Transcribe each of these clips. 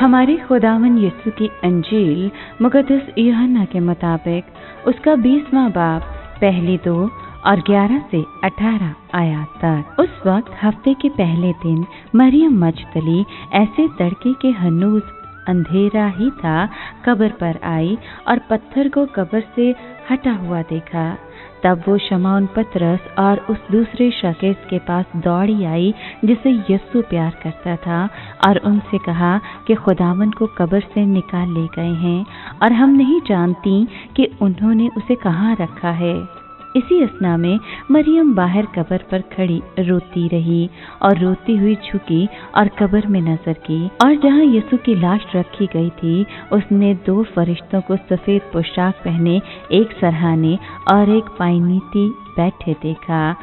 हमारे खुदावन यीशु की अंजील मुकद्दस यूहन्ना के मुताबिक उसका 20वां बाब पहली 2 और 11 से 18 आयत तक। उस वक्त हफ्ते के पहले दिन मरियम मजदली ऐसे तड़के के हनूज अंधेरा ही था कब्र पर आई और पत्थर को कब्र से हटा हुआ देखा। तब वो शमौन पतरस और उस दूसरे शागिर्द के पास दौड़ी आई जिसे यीशु प्यार करता था और उनसे कहा कि खुदावन को कब्र से निकाल ले गए हैं और हम नहीं जानती कि उन्होंने उसे कहाँ रखा है। इसी असना में मरियम बाहर कब्र पर खड़ी रोती रही और रोती हुई झुकी और कब्र में नजर की और जहाँ यीशु की लाश रखी गई थी उसने 2 फरिश्तों को सफेद पोशाक पहने एक सरहाने और एक पायनीती बैठे देखा,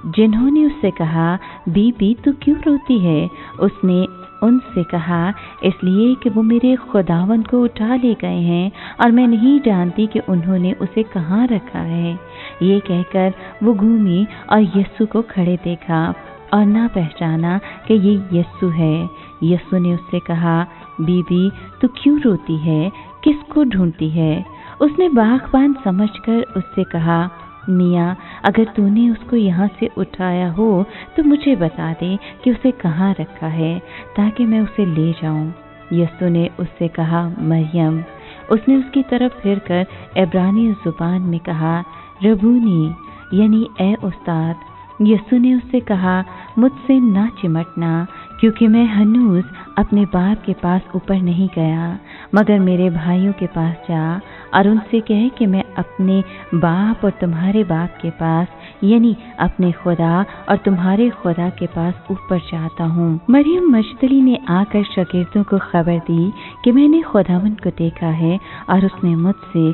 जिन्होंने उससे कहा, बीबी तू क्यों रोती है? उसने उनसे कहा, इसलिए कि वो मेरे खुदावन को उठा ले गए हैं और मैं नहीं जानती कि उन्होंने उसे कहाँ रखा है। ये कहकर वो घूमी और यीशु को खड़े देखा और ना पहचाना कि ये यीशु है। यीशु ने उससे कहा, बीबी तू क्यों रोती है? किसको ढूंढती है? उसने बागबान समझकर उससे कहा, मियाँ अगर तूने उसको यहाँ से उठाया हो तो मुझे बता दे कि उसे कहाँ रखा है ताकि मैं उसे ले जाऊं। यीशु ने उससे कहा, मरियम। उसने उसकी तरफ फिरकर इब्रानी जुबान में कहा, रबूनी, यानी ए उस्ताद। यीशु ने उससे कहा, मुझसे ना चिमटना, क्योंकि मैं हनूज अपने बाप के पास ऊपर नहीं गया, मगर मेरे भाइयों के पास जा और उनसे कहे कि मैं अपने बाप और तुम्हारे बाप के पास, यानी अपने खुदा और तुम्हारे खुदा के पास ऊपर जाता हूँ। मरियम मजदली ने आकर शागिर्दों को खबर दी कि मैंने खुदावन को देखा है और उसने मुझसे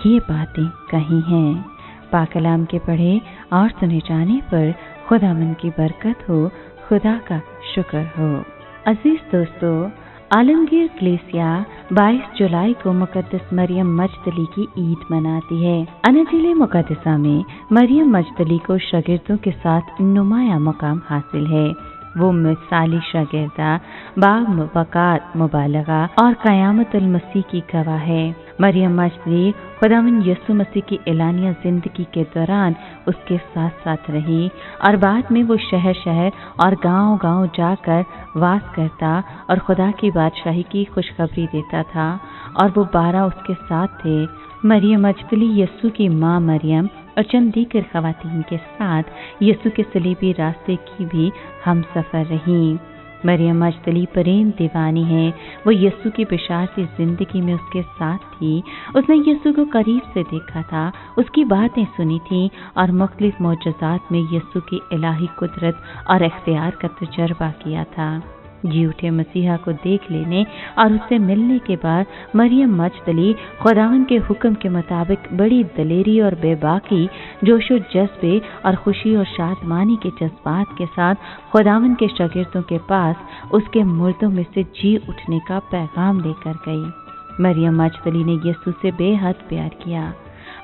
ये बातें कही हैं। पाकलाम के पढ़े और सुने जाने पर खुदावन की बरकत हो, खुदा का शुक्र हो। अजीज दोस्तों, आलमगीर कलीसिया 22 जुलाई को मुकद्दस मरियम मजदली की ईद मनाती है। अनजील मुकद्दसा में मरियम मजदली को शागिर्दों के साथ नुमाया मकाम हासिल है। वो मिसाली शागिर्दा, बावक़ात मुबालगा और क़यामतुल मसीह की गवाह है। मरियम मजदली खुदावंद यीशु मसीह की एलानिया जिंदगी के दौरान उसके साथ साथ रही और बाद में वो शहर शहर और गांव गांव जाकर वास करता और खुदा की बादशाही की खुशखबरी देता था और वो 12 उसके साथ थे। मरियम मजदली यीशु की माँ मरियम और चंद दीगर ख़वातीन के साथ यीशु के सलीबी रास्ते की भी हम सफ़र रही। मरियम मजदली प्रेम दीवानी है। वो यीशु की बिशारती ज़िंदगी में उसके साथ थी। उसने यीशु को करीब से देखा था, उसकी बातें सुनी थी और मुख्तलिफ मौजज़ात में यीशु की इलाही कुदरत और इख्तियार का तजर्बा किया था। जी उठे मसीहा को देख लेने और उससे मिलने के बाद मरियम मजदली खुदावन के हुक्म के मुताबिक बड़ी दलेरी और बेबाकी, जोशो जज्बे और खुशी और शादमानी के जज्बात के साथ खुदावन के शागिर्दों के पास उसके मुर्दों में से जी उठने का पैगाम लेकर गई। मरियम मजदली ने यीशु से बेहद प्यार किया।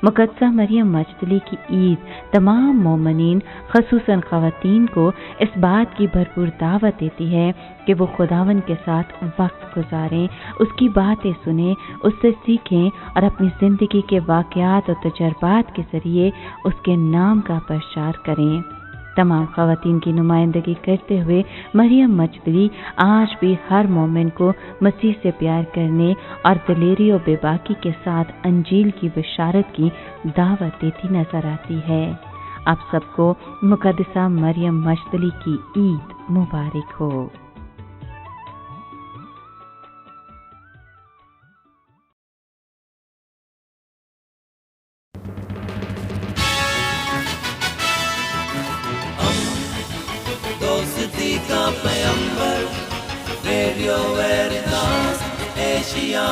मुकद्दसा मरियम मजदली की ईद तमाम मोमिनीन ख़ुसूसन ख़वातीन को इस बात की भरपूर दावत देती है कि वो खुदावन के साथ वक्त गुजारें, उसकी बातें सुनें, उससे सीखें और अपनी ज़िंदगी के वाक़यात और तजर्बात के ज़रिए उसके नाम का प्रचार करें। तमाम ख़वातीन की नुमाइंदगी करते हुए मरियम मजदली आज भी हर मोमिन को मसीह से प्यार करने और दलेरी और बेबाकी के साथ अंजील की बशारत की दावत देती नजर आती है। आप सबको मुकद्दसा मरियम मजदली की ईद मुबारक हो। दोस्ती का पैगंबर, रेडियो वेरितास एशिया।